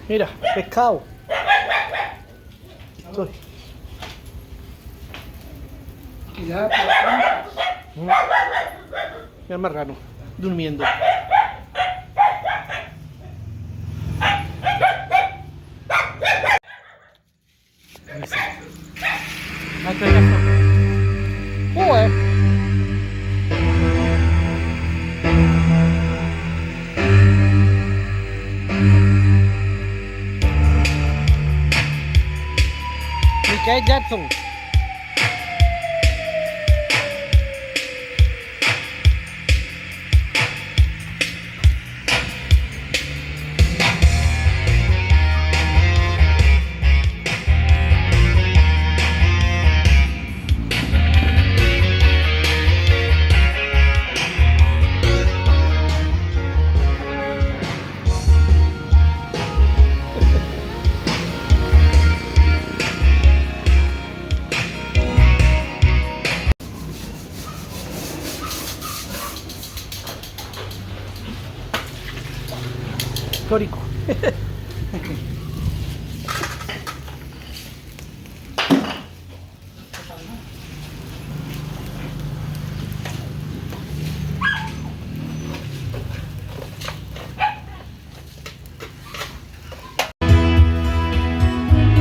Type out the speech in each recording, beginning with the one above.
Mira, pescado. Estoy. Mira, Mira el marrano, durmiendo. Joder. Michael Jackson. Histórico.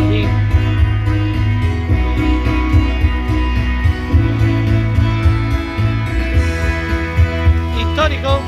Sí. Histórico.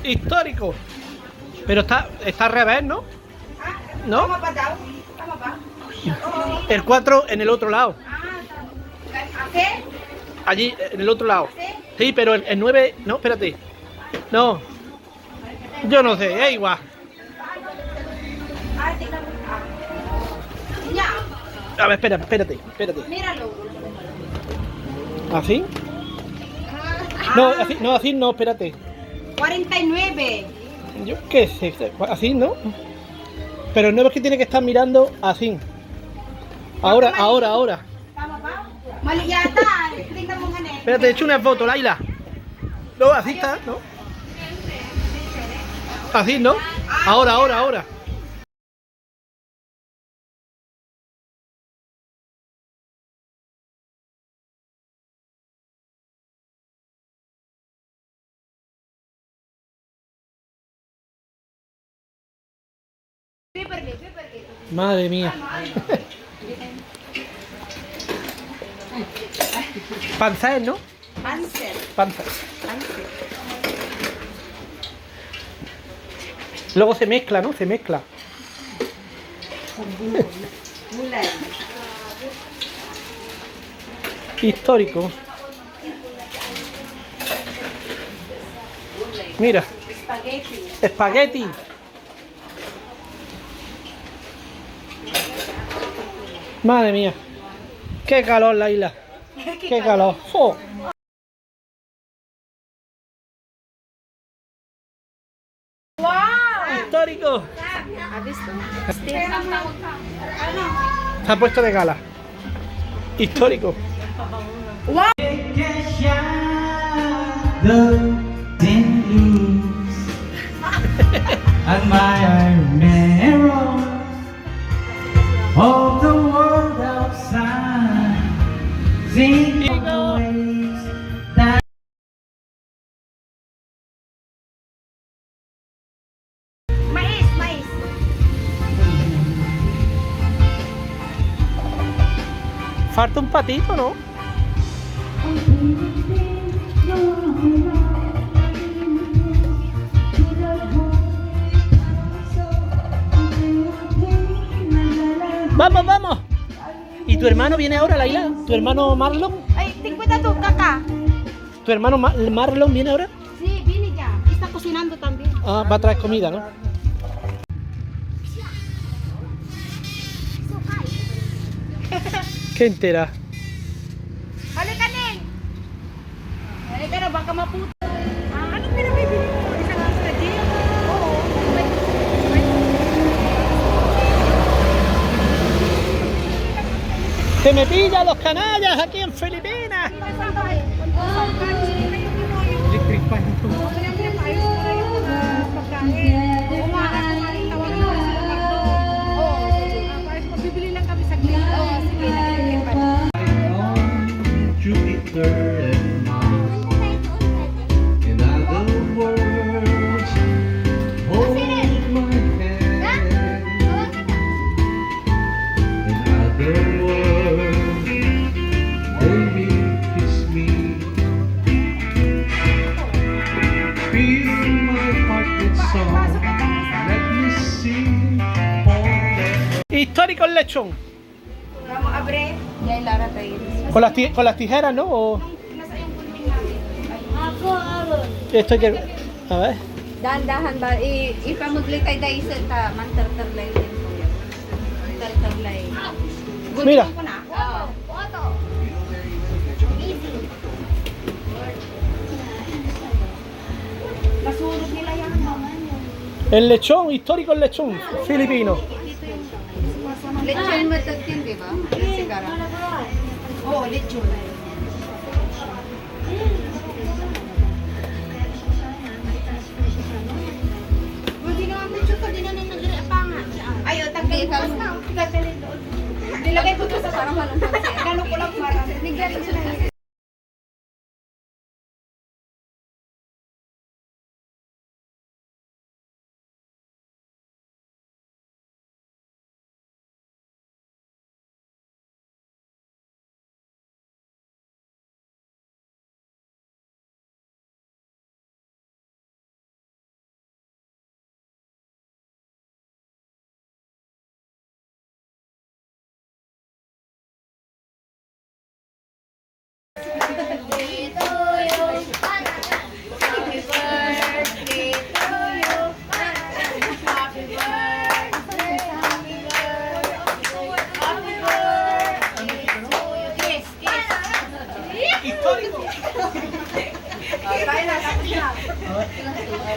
Histórico. Pero está al revés, ¿no? ¿No? El 4 en el otro lado. Allí, en el otro lado. Sí, pero el 9... No, espérate. No. Yo no sé, es igual. A ver, espérate. ¿Así? No, así no, espérate. 49. Yo qué sé, así, ¿no? Pero el 9 es que tiene que estar mirando así. Ahora. Mali yata, tingnan mo nga na. Espérate, he hecho una foto, Laila. No, así está, ¿no? Así, ¿no? Ahora. Madre mía. Panzer, ¿no? Panzer. Luego se mezcla, ¿no? Se mezcla. Histórico. Mira. Espagueti. Madre mía. Qué calor la isla. Qué calor. ¡Oh! Wow! Histórico. Habis tuh. Se ha puesto de gala. Histórico. And my iron mirror of the world outside, sing the ways that Mais, mais. Falta un patito, ¿no? Vamos, vamos. ¿Y tu hermano viene ahora, Laila? ¿Tu hermano Marlon? Ay, ten cuidado, caca. ¿Tu hermano Marlon viene ahora? Sí, viene ya. Está cocinando también. Ah, va a traer comida, ¿no? ¿Qué entera? Halika, Neng. Halika na, baka maputo. Anong pinabibili mo? Isang oras na di? Oo. ¡Que me pillan los canallas aquí en Filipinas! electric fan. Jupiter and Mars, in other words, hold my hand. In other words, baby, kiss me. Fill my heart with song. Let me sing forever. Histórico el lechón. Vamos a abrir. Ya hay Lara tayo. Con las tijeras, ¿no? O Nasa yung kunting namin. esto hay que... A ver. Dahan-dahan ba? Ipamuglitay dahil sa mantartarlay din. Mantartarlay. Mira. Ko na. Oo. Nasurog nila yan. El lechón, histórico el lechón filipino. Lechon matagtin, di ba? Sigara. Oo, lechon. Hindi naman lechon ko, di na nang nag-reapangan. Ayaw, tanggalin ko na. Tanggalin doon. Nilagay ko to sa Parang walang pansin. Gano'n ko lang para. Nigyan ko na.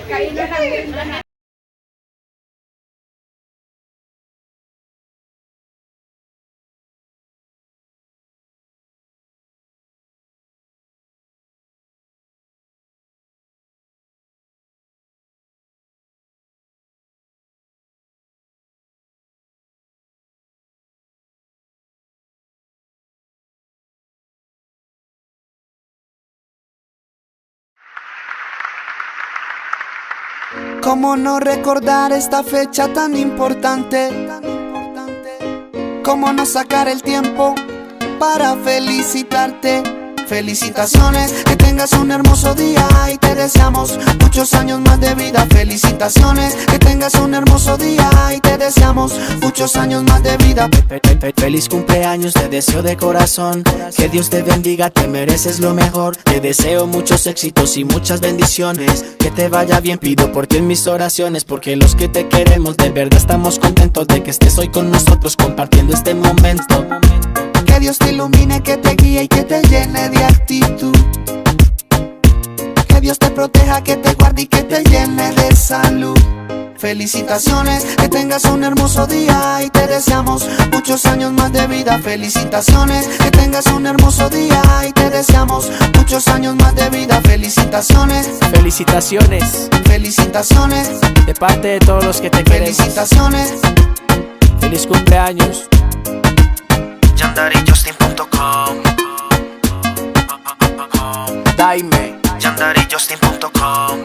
Kain na lang. ¿Cómo no recordar esta fecha tan importante? ¿Cómo no sacar el tiempo para felicitarte? Felicitaciones, que tengas un hermoso día y te deseamos muchos años más de vida. Felicitaciones, que tengas un hermoso día y te deseamos muchos años más de vida. Feliz cumpleaños, te deseo de corazón. Que Dios te bendiga, te mereces lo mejor. Te deseo muchos éxitos y muchas bendiciones. Que te vaya bien, pido por ti en mis oraciones. Porque los que te queremos de verdad estamos contentos de que estés hoy con nosotros compartiendo este momento. Que Dios te ilumine, que te guíe y que te llene de actitud. Que Dios te proteja, que te guarde y que te llene de salud. Felicitaciones, que tengas un hermoso día y te deseamos muchos años más de vida. Felicitaciones, que tengas un hermoso día y te deseamos muchos años más de vida. Felicitaciones, Felicitaciones felicitaciones, de parte de todos los que te queremos. felicitaciones. Feliz cumpleaños. YandariJustin.com, Daime YandariJustin.com.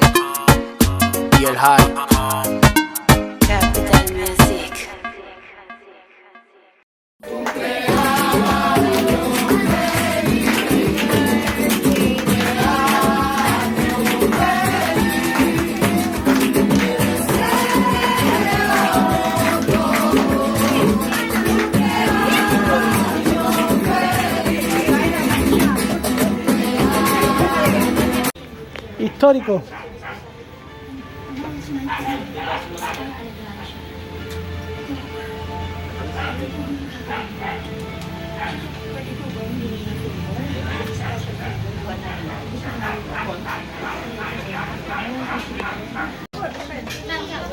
y el High. Capital Music. Histórico.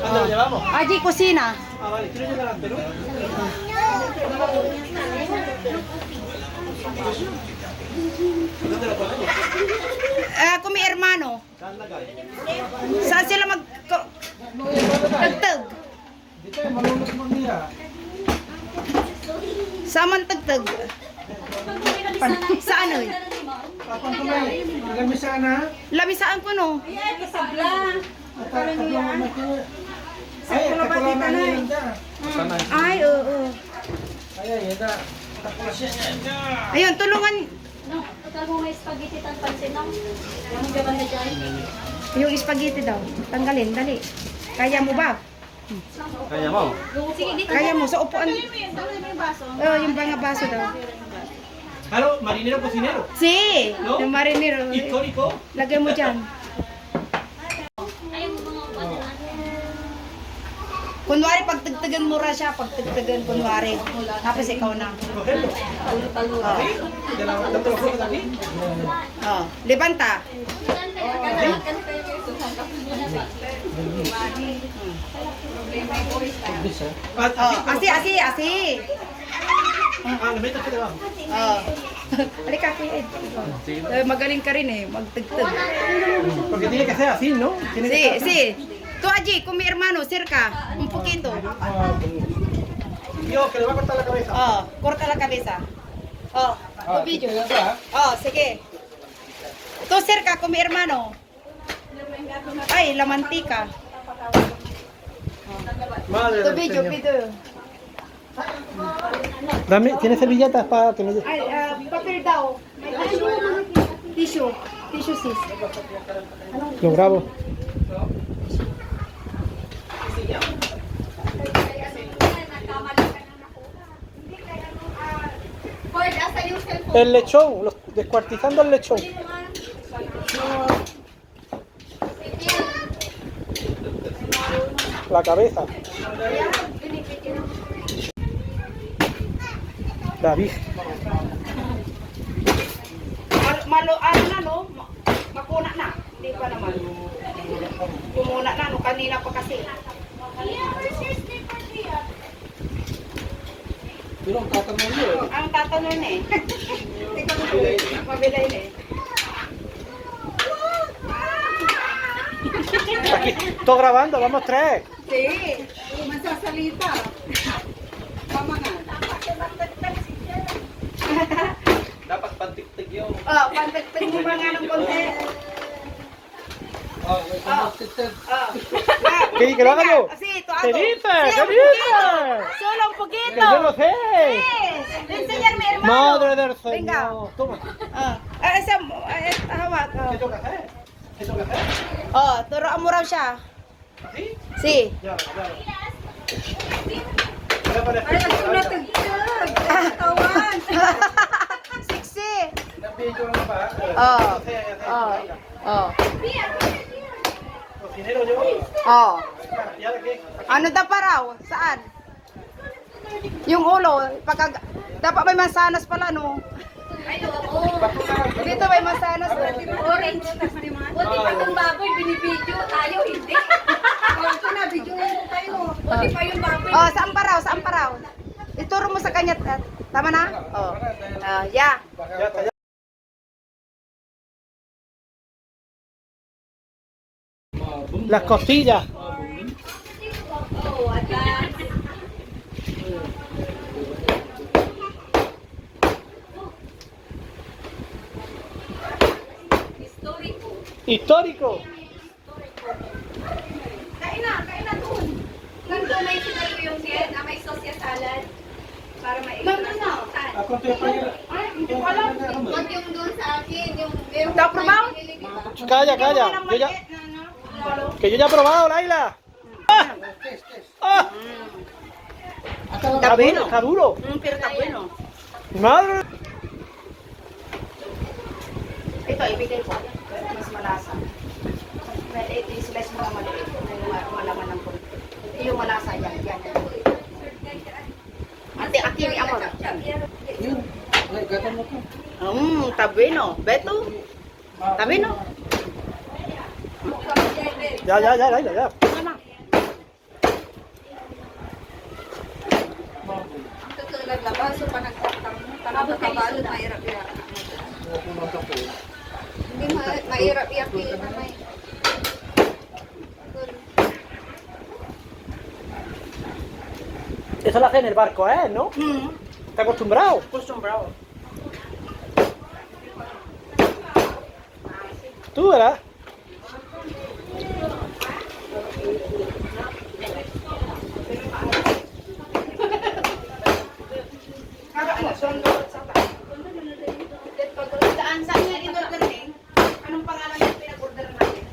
¿Dónde lo llevamos? Allí, cocina. Ah, vale, quiero llegar al Perú. ¿Dónde lo ponemos? Con mi hermano. Saan lagay? Saan sila tagtag? Dito eh, malulog mo niya. Saan man tagtag? Saan oy? Kapag kumay, lagay sana. Lamisaan ko no. Ay, katulaman niya yun da. Ay, oo. Ay, yun da. Ayun, tulungan. Yung spaghetti daw. Tanggalin, dali. Kaya mo ba? Kaya mo? Kaya mo, sa upuan. Yung mga baso daw. Halo, marinero, cocinero. Si, No? yung marinero. Histórico. Lagay mo dyan. Kunwari, pagtagtagan mo ra siya, pagtagtagan, kunwari. Tapos ikaw na. Cogerlo. Aquí, de la, tanto los ojos de aquí. Oh, levanta. Oh, así. Ah, le metes aquí debajo. Oh. Halika, Kuya Ed. Magaling ka rin eh, magtagtag. Porque tiene que ser así, ¿no? Tiene que Sí, ser así. sí. Tú allí, con mi hermano, cerca. Un poquito. Dios, que le va a cortar la cabeza. Oh, corta la cabeza. Oh, tobillo. Oh, sige. Tú cerca con mi hermano. Ay, la mantika. Madre del Tobillo, Señor. pido. Dame, ¿tiene servilletas para que me dé? Ay, papel daw. May tissue. Tissue, sis. Lo grabo. El lechón, descuartizando el lechón. La cabeza. David. Ano na, no? Makuna na. Hindi pa naman. Kumuna na, no? Kanina pa kasi. Ang tatanong eh. Mabilay na eh. Aquí, todo grabando, vamos tres. Sí. Masasalita. Tama nga. Dapat pantik-tik yun. Oh, pantagtag mo ba nga ng konti? Oh. ¿Qué? ¿Que lo haga yo? Sí, tú ¿Qué hago. dices? Sí, ¿Qué un dices? poquito. Solo un poquito. Que yo lo sé. Sí. Enseñarme, hermano. Madre del Venga. Señor. Toma. Esa, hawak. ¿Qué tengo que hacer? ¿Qué tengo que hacer? Oh, turuan mo raw siya. ¿Así? Si. Ya, claro. Voy a poner Siksi. Napilyo lang ba? Oh. Oh. Cocinero yo. Oh. ¿Y ahora qué? Ano daw pa raw? Saan? Yung ulo, dapat may mansanas pala, no? Dito may masanas. Orange. Buti pa yung baboy, binibidyo. Tayo, hindi. Ito na, video mo tayo. Buti pa yung baboy. Oh, saan pa raw? Saan pa raw? Ituro mo sa kanya. Tama na? Oh. Yeah. Las costillas. Oh, advance. Historiko. Histórico. Kain na doon. Nandun may sinay ko yung yan, may sosya salad. Para Nandun na. Huwag yung doon sa akin, yung meron Está aprobado? Calla, calla. Yo ya, que yo ya he probado, Laila. ¡Ah! ¡Ah! Está bueno. Está duro. Pero está bueno. Madre. Ito, ibigay ko. Mas malasa. Ito, i-slice mo na maliit. Malaman ng konti. Ito yung malasa. Yan. Ate, akiri ako. Está bueno. Beto. Está bueno. Ya, Laila, ya. tutulad lang. Kaso pa nagtatang kabalo, mahirap yan. Hindi mahirap yakin na may... Eso lo hace en el barco, ¿eh? ¿No? Está acostumbrado. Acostumbrado. Tú, ¿verdad? Saan niya in-order din? Anong pangalan yung pinag-order natin?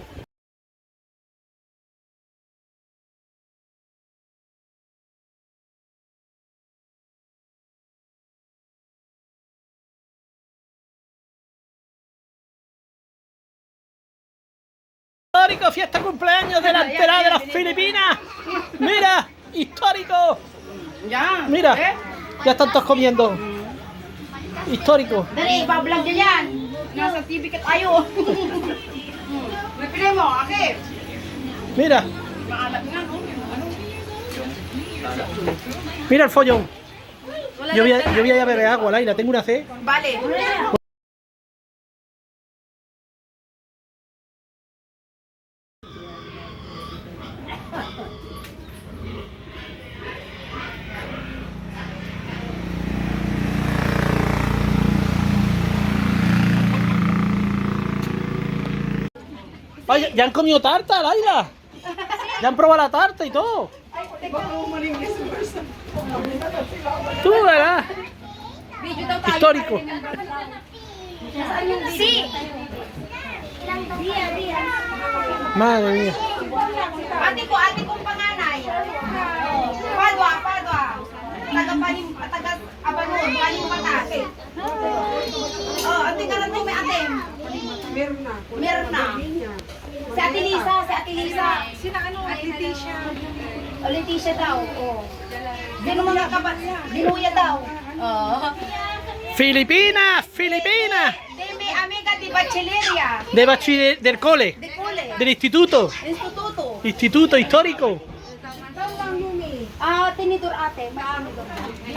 Histórico, fiesta cumpleaños de la entera de las Filipinas. Mira, histórico. Yan. Mira, ya están todos comiendo. Histórico. Dali, ipa-vlog niya yan. Nasa TV ka tayo. May pinay mo, akit. Mira, Maalat nga, no? mira el follón. Yo voy a ir a beber agua, Laila, tengo una sed. Vale. Ay, ya han comido tarta, Laila. Ya han probado la tarta y todo. Tú, ¿verdad? Histórico. Sí. Madre mía. Ate kong panganay. Padwa. Taga-Abanon, Paning Batas. Oh, ate ka na may ate. Mirna. Si Ate Lisa. Sino ano? Leticia. O, Leticia daw. Oh. Sino mga Dinuya daw. Oh. Filipinas. De mi amiga de bachilleria. De bachiller del cole. De cole. Del instituto. Instituto. Instituto histórico. Tinidor ate. May tinidor.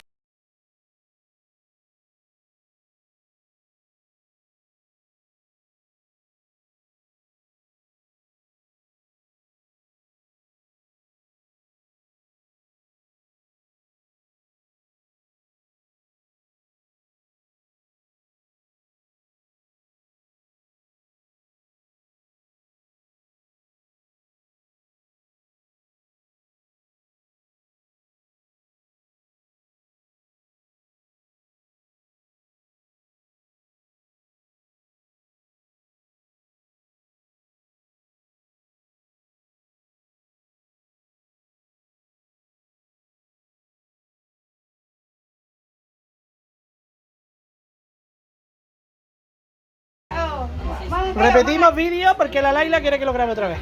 Repetimos vídeo porque la Laila quiere que lo grabe otra vez.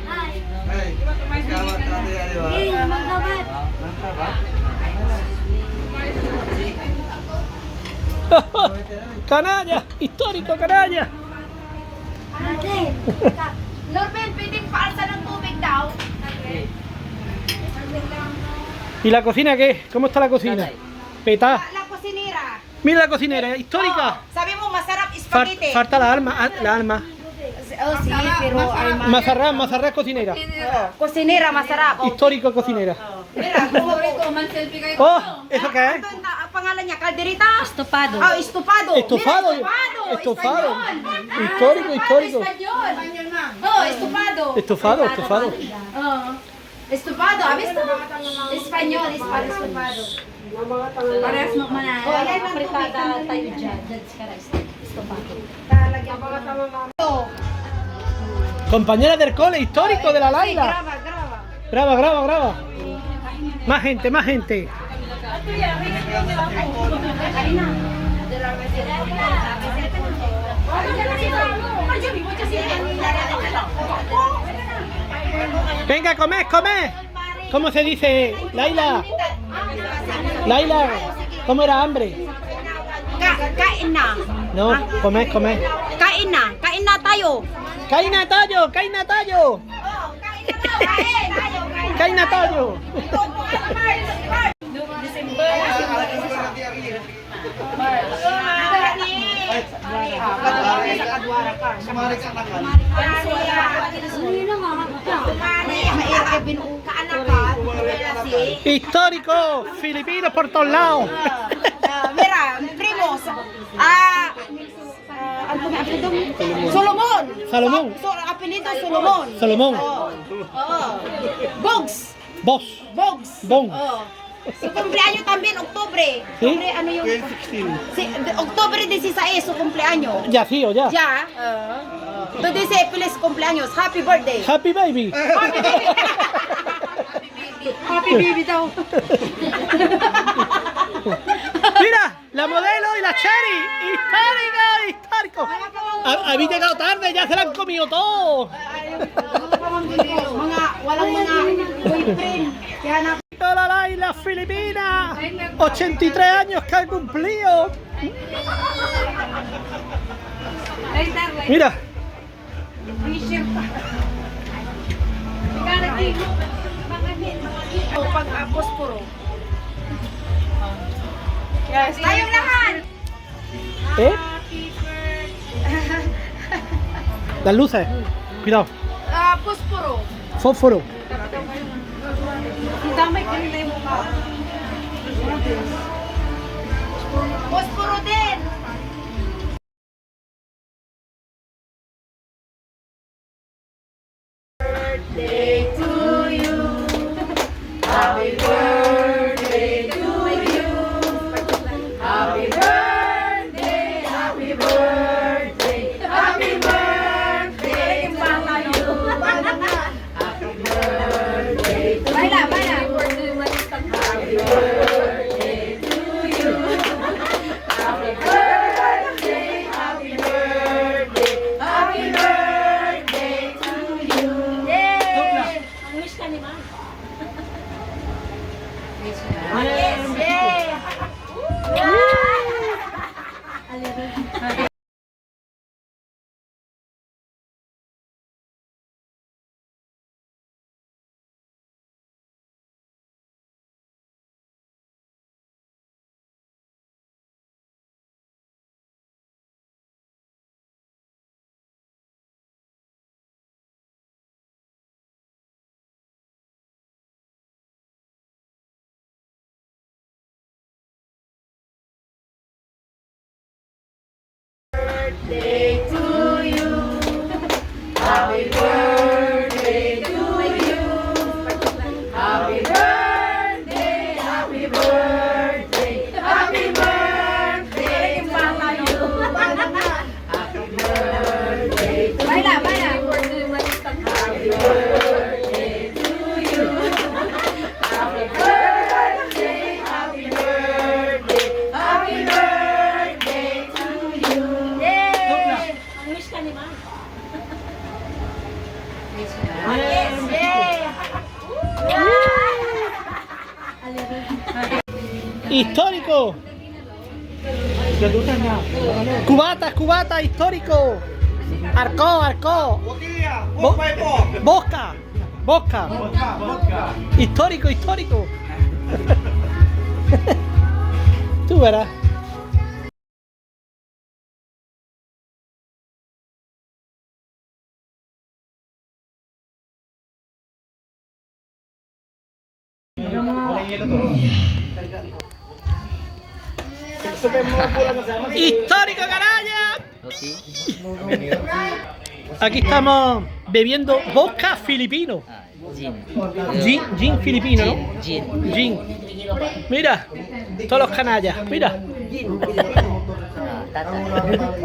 Canalla, histórico canalla. Norben, pwedeng paalsa ng tubig daw. ¿Y la cocina qué? ¿Cómo está la cocina? Petá. La cocinera. Mira la cocinera, histórica. Sabi mo, masarap spaghetti. Falta la alma, la alma. Oh, sí, pero ay, Mazarrás cocinera. cocinera masarap. Oh. Histórico cocinera. Mira, como Man-selfie kayo. Oh, ¿eso qué es? ito ang pangalan niya, calderita? Estopado. Oh, estofado. Estofado. Mira, Estofado. Histórico, histórico. Español. Oh, estopado. Estofado, estofado. Oh. Estopado. Abis to? Espanyol. Estopado. Parehas mo man. Oh, yan lang Apritada tayo dyan. That's correct. Estopado. Compañera del cole, histórico de la Laila. Graba, graba. Graba, graba, graba. Más gente, más gente. Venga, comed, comed. ¿Cómo se dice, Laila? Laila, ¿cómo era hambre? Kain na. No, comed, comed. Kain na. Kain na tayo. ¡Caina tallo! ¡Caina tallo! ¡Caina tallo! Histórico, filipinos por todos lados. Mira, primos. Ano ba apelido? Solomon. Salomón. Apelido Solomon. Salomón. Bogs. Vos. Bogs. Bon. Su cumpleaños también, Octubre. ¿Sí? Octubre, ano yung... Sí, Octubre 16, su cumpleaños. Ya, sí o ya. Ya. Tú dices feliz cumpleaños. Happy birthday. Happy baby. Happy baby daw. Mira, la modelo y la Cherry. Histórica, histórico. Habéis llegado tarde, ya se la han comido todo. Walang mga boyfriend. Kaya na... La Laila Filipina. 83 años que ha cumplido. Mira. Pag-posporo. Yes, tayong lahat. ¿Eh? Las luces. Cuidado. Posporo. Fósforo. Damay ka nila yung mukha. Posporo din. Histórico. Cubata, cubata, histórico. Arco, arco. Bosca, bosca. Histórico, histórico. Tú verás. ¡Histórico, canalla! Aquí estamos bebiendo vodka filipino. Gin filipino, ¿no? Gin. Mira, todos los canallas, mira.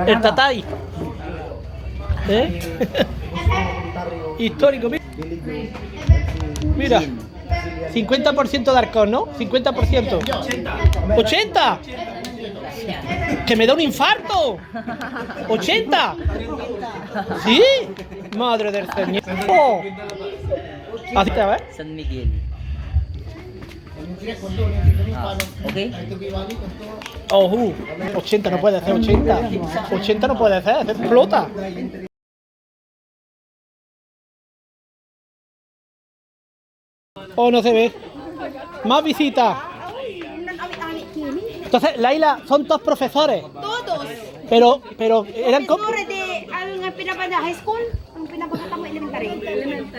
El tatay. ¿Eh? Histórico, mira. Mira. 50% de alcohol, ¿no? 50%. ¡80! ¡Que me da un infarto! ¡80! ¿Sí? Madre del Señor. Oh. Así te va, ¿eh? San Miguel. ¿Ok? Oh, 80 no puede ser, 80. 80 no puede ser, se explota. Oh, no se ve. Más visitas. Entonces, Laila, son todos profesores. Todos. Pero eran Profesores de ang pinapanda high school, ang pinapakatama elementary.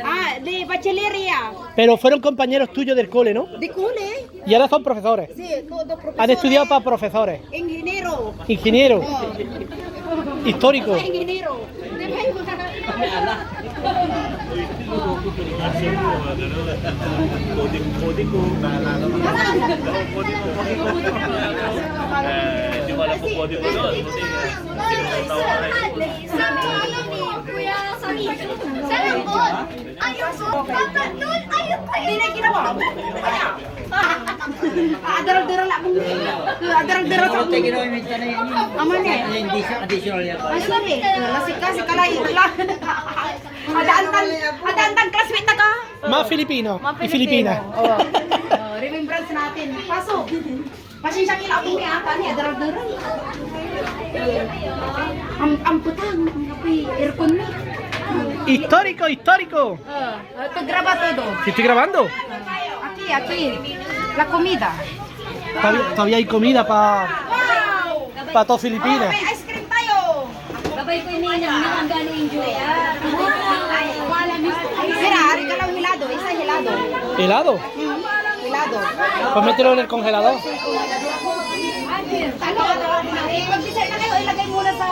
Ah, de bachillería, pero fueron compañeros tuyos del cole, ¿no? de cole. Y ahora son profesores. Sí, todos profesores. Han estudiado para profesores. Ingeniero. Ingeniero. Histórico. Ingeniero. Di ba yung Hindi ko alam kung pwede ko doon. Sabi ko alam ni Kuya Sani. Sa lambot. Ayoko. Tatanol. Ayoko. Hindi na ginawa. Adarang-darang lang akong adarang-darang sa akong aman eh. Ay, sorry. Lasik ka, si Kalay. Adaantan classmate na ka. Más Filipino y Filipinas. Remembrance natin. Pasok. Pasensya kila akong kaya ka ni adarang-darang. Ang putang. Ang kapoy. Aircon na. Histórico, histórico. Ito graba todo. ¿Sí estoy grabando? Aquí. La comida. Todavía hay comida para Wow! todos Filipinas. May ice cream tayo. Gabay ko yung ninang ang galing enjoy. Mira, regalo helado. Isa helado. ¿Helado? Helado. Pues mételo en el congelador. Mag-decide na kayo, ilagay muna sa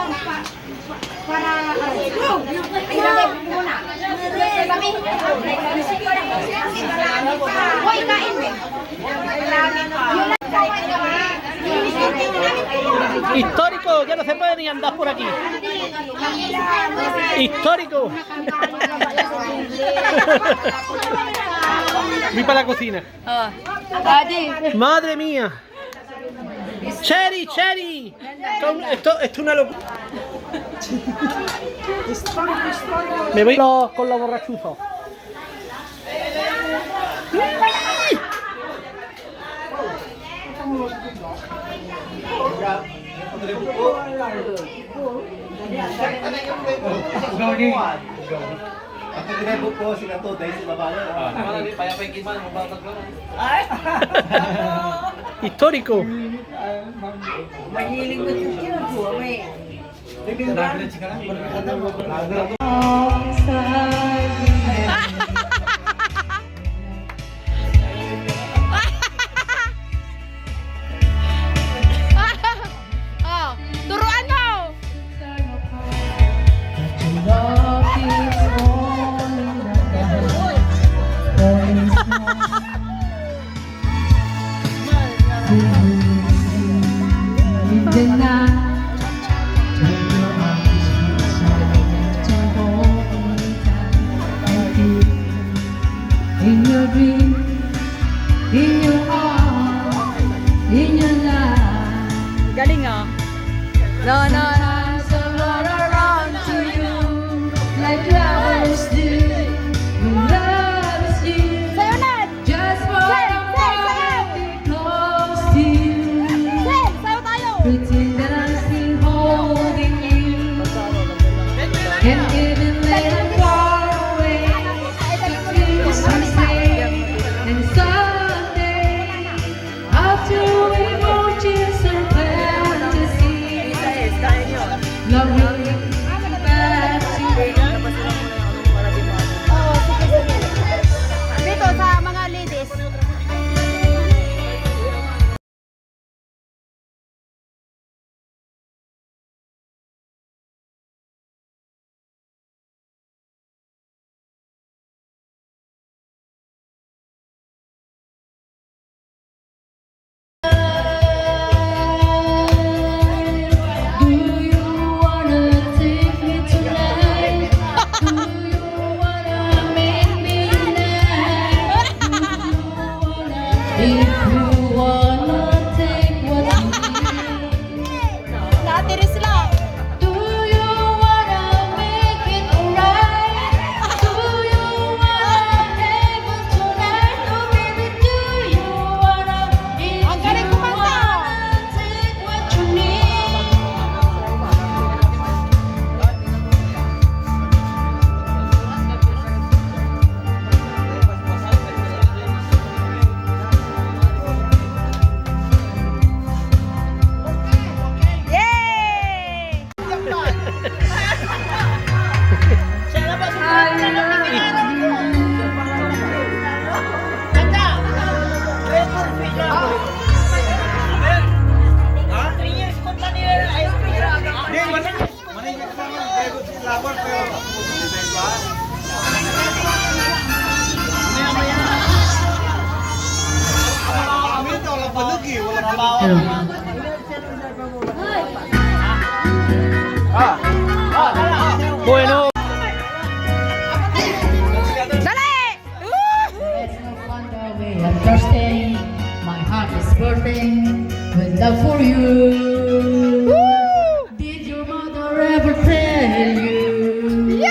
para ilagay muna. Sabi. Hoy, kain mo. Histórico, ya no se puede ni andar por aquí. Histórico. Voy para la cocina. Madre mía. Cherry, cherry. Esto es una locura. Me voy con los borrachuzos. Histórico. Oh, turuan mo. In your dream, in your heart, in your life. Galing ah. No. Eyes are all around to you, like flowers do. Love is you, Sayo na. just for a moment, close to you. Sayo tayo. Pretend that love for you. Did your mother ever tell you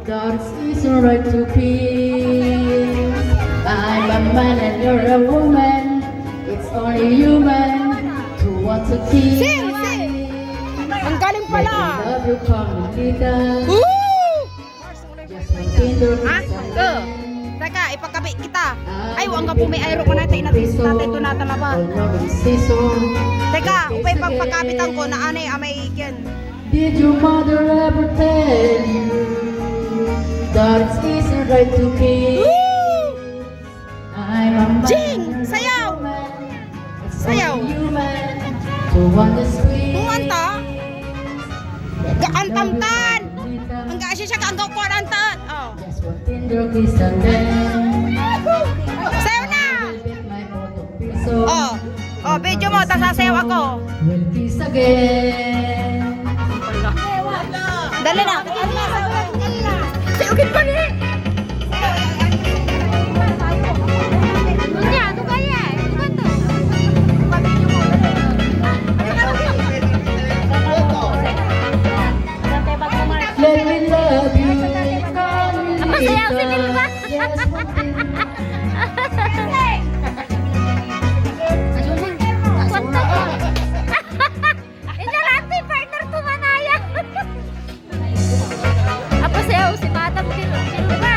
that it's alright to kiss? I'm a man and you're a woman. It's only human to want to kiss. Sing, sing. Ang galing pala. Love you, come little. Just one tender Ha? kiss and Teka, ipagkabit kita. Ay, huwag ka pumayro ko natin. Inatis natin ito natin na ba? Teka, upay pagpagkabitan ko na anay amay ikin. Did your mother ever tell you that it's easy right to kiss? I'm a man. Jing! Sayaw! It's Sayaw! only human to want the sweet. Kumanta? Gaantamtan! Ang gaasya siya kaanggaw ko antan. Oh. Just one tender kiss and then Sayaw na! get my heart of piso. Oh. Oh, video mo, tas sasayaw ako. We'll kiss again. Dali na. Sayugin ko ni. Dunya, ano kaya? Ano to? Let me love you. Apa sayaw si Vilma? Kwanta ko. Inarante, partner ko manaya. Apa sayaw si Madam Vilma?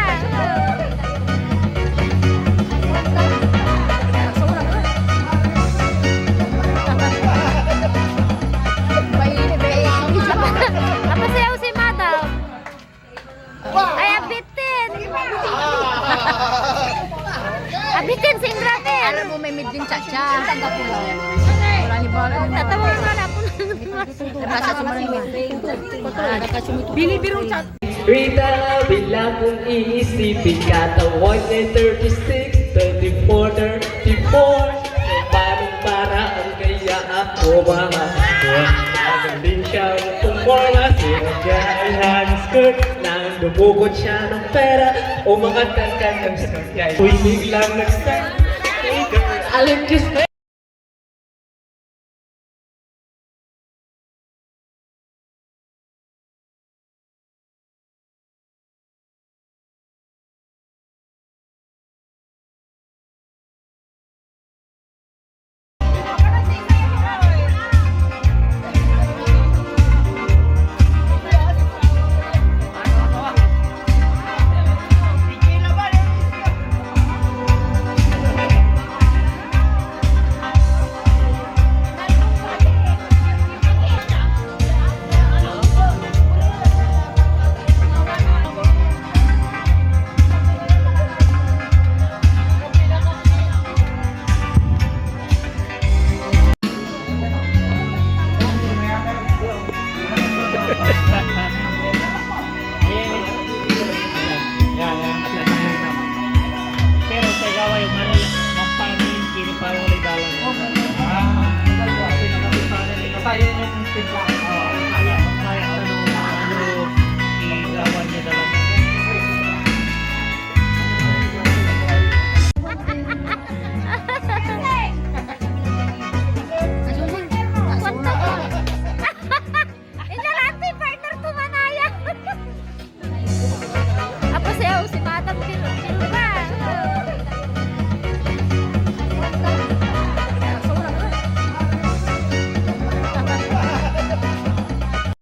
Apa sayaw si Madam? Ay, abitin! Abitin, singratin! Alam mo, may midling chacha. Tanda po lang. Wala ni Bala. Tatawa nga na po. Nakasya sumarin. Bilibirong chat. Rita, bilang kong iisipin katawan ay 36, 34, 34 Parang paraan kaya ako mga Agang din siya pumorma Sinadya ay hanging skirt Nang dumukot siya ng pera O mga tangkang ng skirt Uy, biglang nag-start Hey girl, alam just Pero sa gawa yung ano lang, mampanin, kini parang ulit dalang. Pinakapisanin, pinakapisanin yung